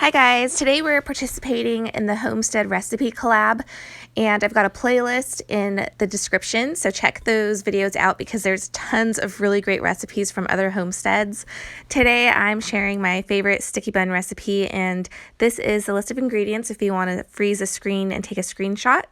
Hi guys, today we're participating in the Homestead Recipe Collab, and I've got a playlist in the description, so check those videos out because there's tons of really great recipes from other homesteads. Today I'm sharing my favorite sticky bun recipe, and this is the list of ingredients if you want to freeze a screen and take a screenshot.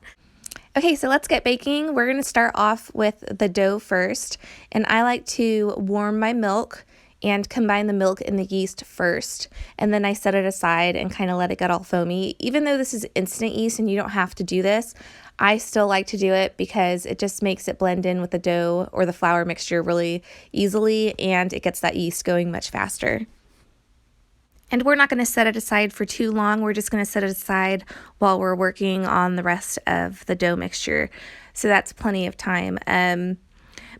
Okay, so let's get baking. We're going to start off with the dough first, and I like to warm my milk and combine the milk and the yeast first, and then I set it aside and kind of let it get all foamy. Even though this is instant yeast and you don't have to do this, I still like to do it because it just makes it blend in with the dough or the flour mixture really easily, and it gets that yeast going much faster. And we're not going to set it aside for too long. We're just going to set it aside while we're working on the rest of the dough mixture. So that's plenty of time.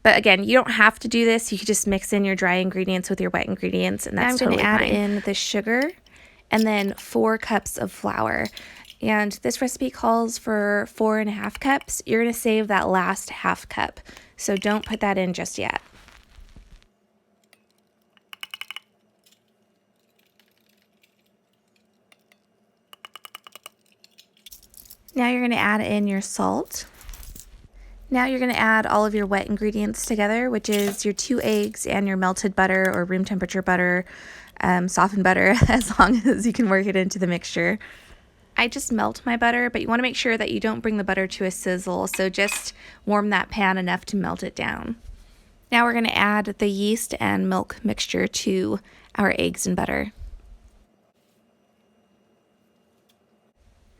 But again, you don't have to do this. You can just mix in your dry ingredients with your wet ingredients, and that's totally fine. I'm going to add in the sugar and then 4 cups of flour. And this recipe calls for 4.5 cups. You're going to save that last half cup, so don't put that in just yet. Now you're going to add in your salt. Now you're going to add all of your wet ingredients together, which is your 2 eggs and your melted butter or room temperature butter, softened butter, as long as you can work it into the mixture. I just melt my butter, but you want to make sure that you don't bring the butter to a sizzle, so just warm that pan enough to melt it down. Now we're going to add the yeast and milk mixture to our eggs and butter.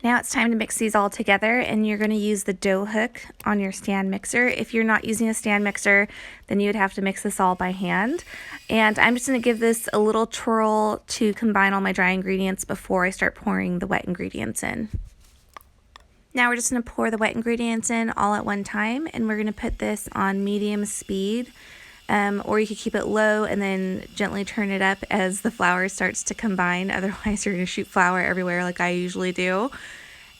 Now it's time to mix these all together, and you're going to use the dough hook on your stand mixer. If you're not using a stand mixer, then you would have to mix this all by hand. And I'm just going to give this a little twirl to combine all my dry ingredients before I start pouring the wet ingredients in. Now we're just going to pour the wet ingredients in all at one time, and we're going to put this on medium speed. Or you could keep it low and then gently turn it up as the flour starts to combine. Otherwise, you're going to shoot flour everywhere like I usually do.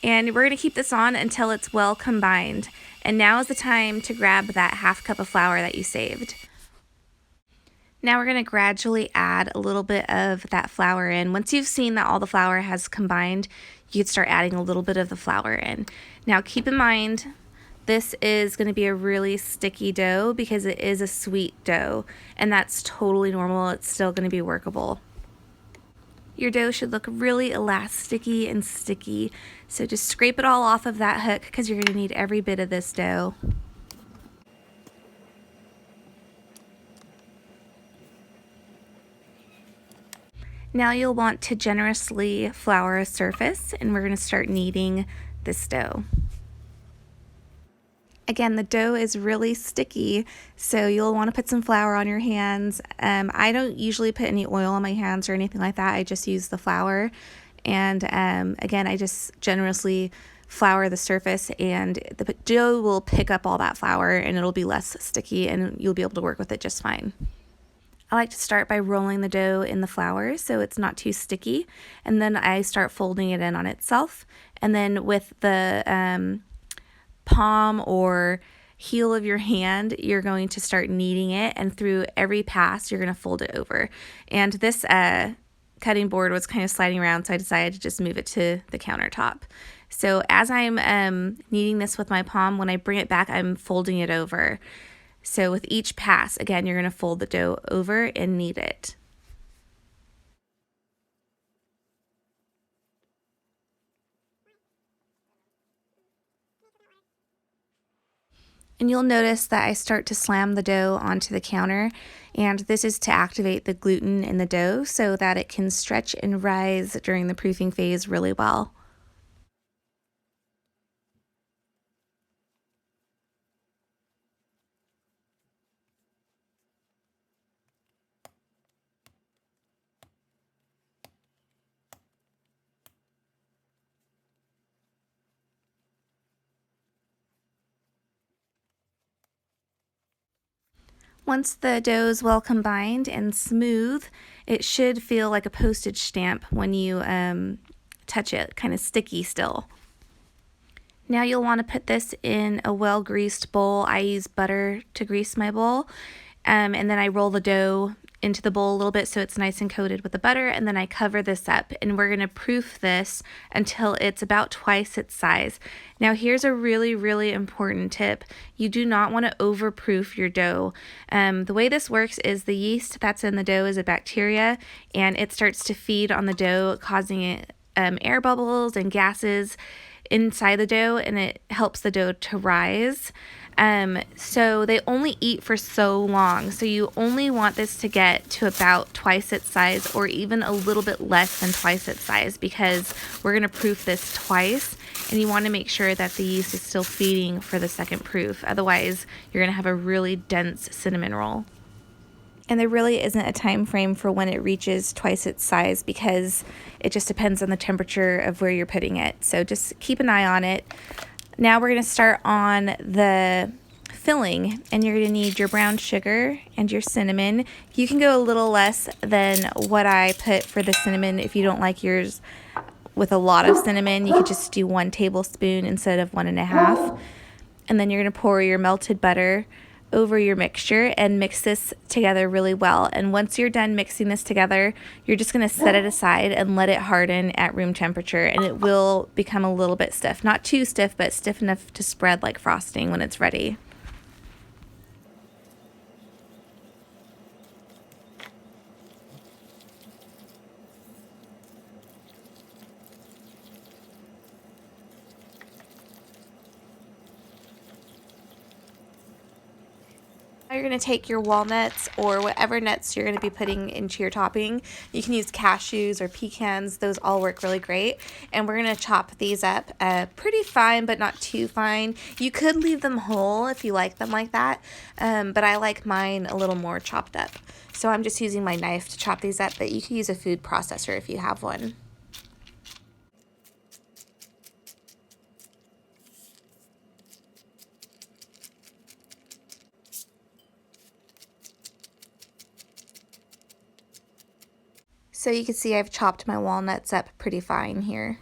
And we're going to keep this on until it's well combined. And now is the time to grab that half cup of flour that you saved. Now we're going to gradually add a little bit of that flour in. Once you've seen that all the flour has combined, you can start adding a little bit of the flour in. Now keep in mind, this is going to be a really sticky dough because it is a sweet dough, and that's totally normal. It's still going to be workable. Your dough should look really elasticy and sticky, so just scrape it all off of that hook because you're going to need every bit of this dough. Now you'll want to generously flour a surface, and we're going to start kneading this dough. Again, the dough is really sticky, so you'll want to put some flour on your hands. I don't usually put any oil on my hands or anything like that. I just use the flour. And again, I just generously flour the surface, and the dough will pick up all that flour and it'll be less sticky, and you'll be able to work with it just fine. I like to start by rolling the dough in the flour so it's not too sticky, and then I start folding it in on itself. And then with the palm or heel of your hand, you're going to start kneading it, and through every pass you're going to fold it over. And this cutting board was kind of sliding around, so I decided to just move it to the countertop. So as I'm kneading this with my palm, when I bring it back, I'm folding it over. So with each pass, again, you're going to fold the dough over and knead it. And you'll notice that I start to slam the dough onto the counter, and this is to activate the gluten in the dough so that it can stretch and rise during the proofing phase really well. Once the dough is well combined and smooth, it should feel like a postage stamp when you touch it, kind of sticky still. Now you'll want to put this in a well-greased bowl. I use butter to grease my bowl, And then I roll the dough into the bowl a little bit so it's nice and coated with the butter, and then I cover this up, and we're going to proof this until it's about twice its size. Now here's a really, really important tip. You do not want to overproof your dough. The way this works is the yeast that's in the dough is a bacteria, and it starts to feed on the dough, causing it air bubbles and gases inside the dough, and it helps the dough to rise. So they only eat for so long. So you only want this to get to about twice its size, or even a little bit less than twice its size, because we're going to proof this twice, and you want to make sure that the yeast is still feeding for the second proof. Otherwise, you're going to have a really dense cinnamon roll. And there really isn't a time frame for when it reaches twice its size, because it just depends on the temperature of where you're putting it. So just keep an eye on it. Now we're going to start on the filling, and you're going to need your brown sugar and your cinnamon. You can go a little less than what I put for the cinnamon. If you don't like yours with a lot of cinnamon, you could just do 1 tablespoon instead of 1.5. And then you're going to pour your melted butter over your mixture and mix this together really well. And once you're done mixing this together, you're just going to set it aside and let it harden at room temperature, and it will become a little bit stiff. Not too stiff, but stiff enough to spread like frosting when it's ready. Now you're going to take your walnuts, or whatever nuts you're going to be putting into your topping. You can use cashews or pecans. Those all work really great. And we're going to chop these up pretty fine, but not too fine. You could leave them whole if you like them like that, but I like mine a little more chopped up. So I'm just using my knife to chop these up, but you can use a food processor if you have one. So you can see I've chopped my walnuts up pretty fine here.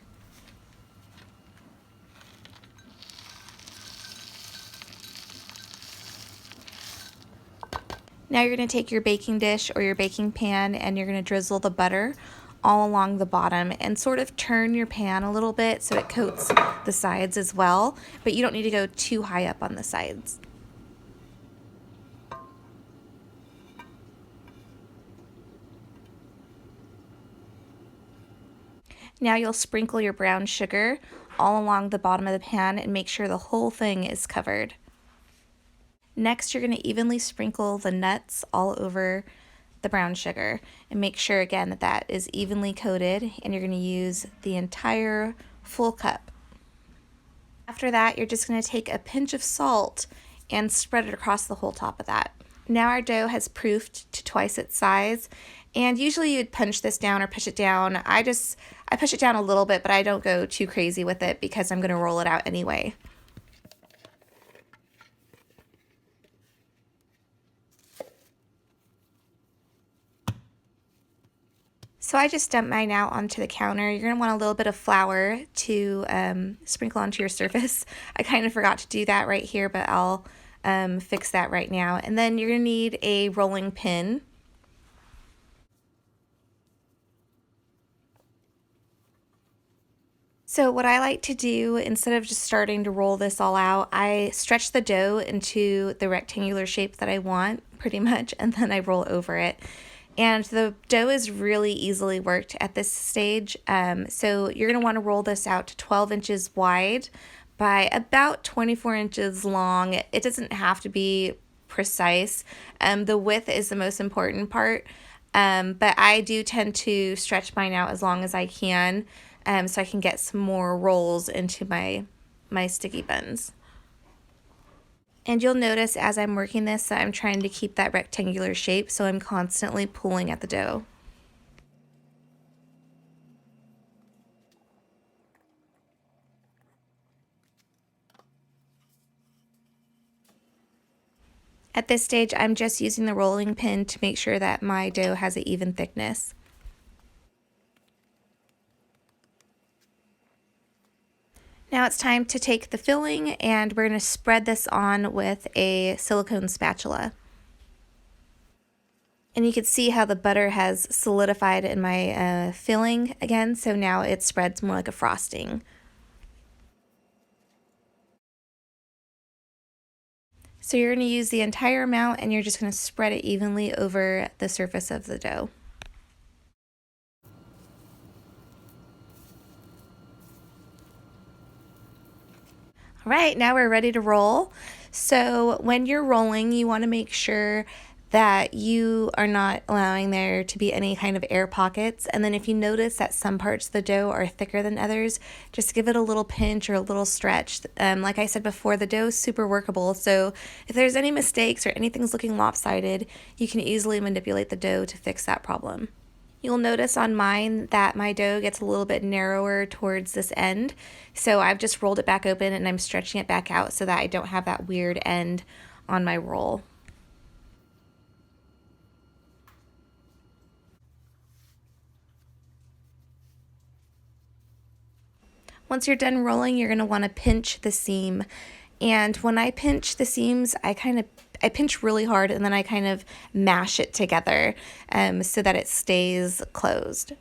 Now you're going to take your baking dish or your baking pan, and you're going to drizzle the butter all along the bottom and sort of turn your pan a little bit so it coats the sides as well, but you don't need to go too high up on the sides. Now you'll sprinkle your brown sugar all along the bottom of the pan and make sure the whole thing is covered. Next, you're going to evenly sprinkle the nuts all over the brown sugar, and make sure again that that is evenly coated, and you're going to use the entire full cup. After that, you're just going to take a pinch of salt and spread it across the whole top of that. Now our dough has proofed to twice its size, and usually you'd punch this down or push it down. I push it down a little bit, but I don't go too crazy with it because I'm going to roll it out anyway. So I just dumped mine out onto the counter. You're going to want a little bit of flour to sprinkle onto your surface. I kind of forgot to do that right here, but I'll fix that right now. And then you're going to need a rolling pin. So what I like to do, instead of just starting to roll this all out, I stretch the dough into the rectangular shape that I want, pretty much, and then I roll over it. And the dough is really easily worked at this stage. So you're going to want to roll this out to 12 inches wide by about 24 inches long. It doesn't have to be precise. The width is the most important part. But I do tend to stretch mine out as long as I can, so I can get some more rolls into my sticky buns. And you'll notice as I'm working this that I'm trying to keep that rectangular shape, so I'm constantly pulling at the dough. At this stage, I'm just using the rolling pin to make sure that my dough has an even thickness. Now it's time to take the filling, and we're going to spread this on with a silicone spatula. And you can see how the butter has solidified in my filling again, so now it spreads more like a frosting. So you're going to use the entire amount and you're just going to spread it evenly over the surface of the dough. All right, now we're ready to roll. So when you're rolling, you want to make sure that you are not allowing there to be any kind of air pockets. And then if you notice that some parts of the dough are thicker than others, just give it a little pinch or a little stretch. Like I said before, the dough is super workable. So if there's any mistakes or anything's looking lopsided, you can easily manipulate the dough to fix that problem. You'll notice on mine that my dough gets a little bit narrower towards this end. So I've just rolled it back open and I'm stretching it back out so that I don't have that weird end on my roll. Once you're done rolling, you're going to want to pinch the seam. And when I pinch the seams, I pinch really hard and then I kind of mash it together so that it stays closed.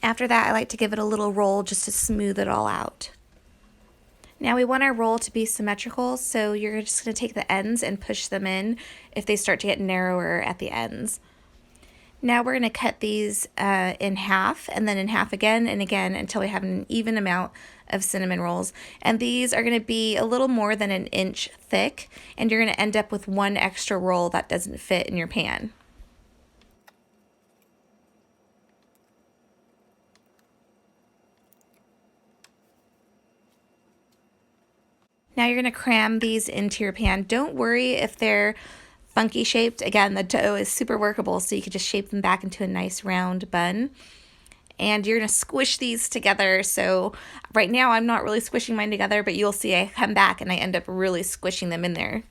After that, I like to give it a little roll just to smooth it all out. Now we want our roll to be symmetrical, so you're just going to take the ends and push them in if they start to get narrower at the ends. Now we're going to cut these in half and then in half again and again until we have an even amount of cinnamon rolls. And these are going to be a little more than an inch thick, and you're going to end up with one extra roll that doesn't fit in your pan. Now you're going to cram these into your pan. Don't worry if they're funky shaped. Again, the dough is super workable, so you can just shape them back into a nice round bun. And you're going to squish these together. So right now I'm not really squishing mine together, but you'll see I come back and I end up really squishing them in there.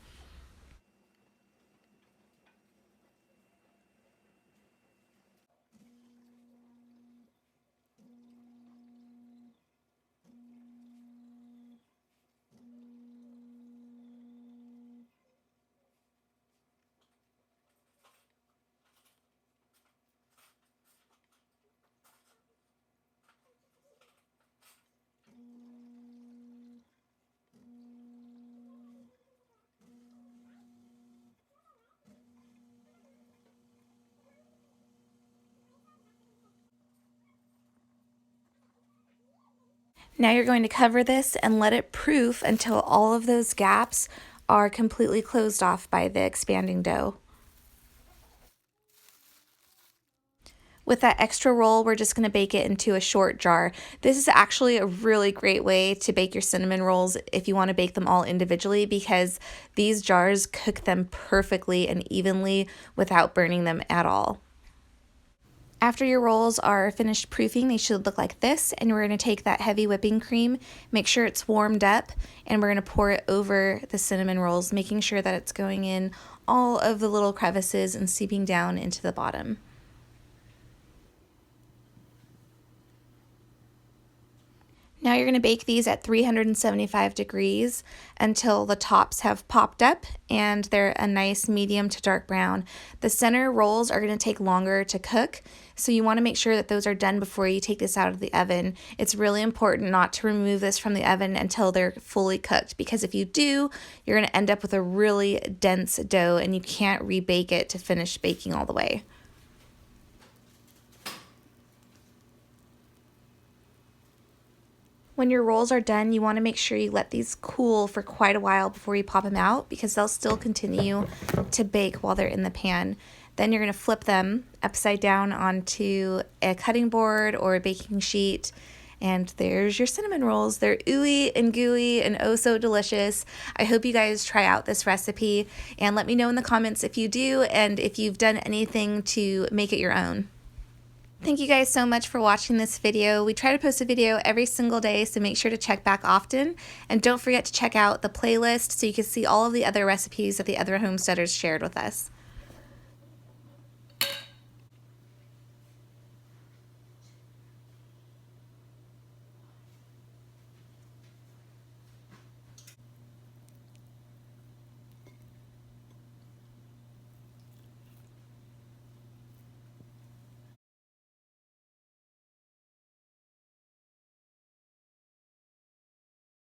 Now you're going to cover this and let it proof until all of those gaps are completely closed off by the expanding dough. With that extra roll, we're just going to bake it into a short jar. This is actually a really great way to bake your cinnamon rolls if you want to bake them all individually, because these jars cook them perfectly and evenly without burning them at all. After your rolls are finished proofing, they should look like this, and we're going to take that heavy whipping cream, make sure it's warmed up, and we're going to pour it over the cinnamon rolls, making sure that it's going in all of the little crevices and seeping down into the bottom. Now you're going to bake these at 375 degrees until the tops have popped up and they're a nice medium to dark brown. The center rolls are going to take longer to cook, so you want to make sure that those are done before you take this out of the oven. It's really important not to remove this from the oven until they're fully cooked, because if you do, you're going to end up with a really dense dough and you can't rebake it to finish baking all the way. When your rolls are done, you want to make sure you let these cool for quite a while before you pop them out, because they'll still continue to bake while they're in the pan. Then you're going to flip them upside down onto a cutting board or a baking sheet, and there's your cinnamon rolls. They're ooey and gooey and oh so delicious. I hope you guys try out this recipe and let me know in the comments if you do and if you've done anything to make it your own. Thank you guys so much for watching this video. We try to post a video every single day, so make sure to check back often. And don't forget to check out the playlist so you can see all of the other recipes that the other homesteaders shared with us.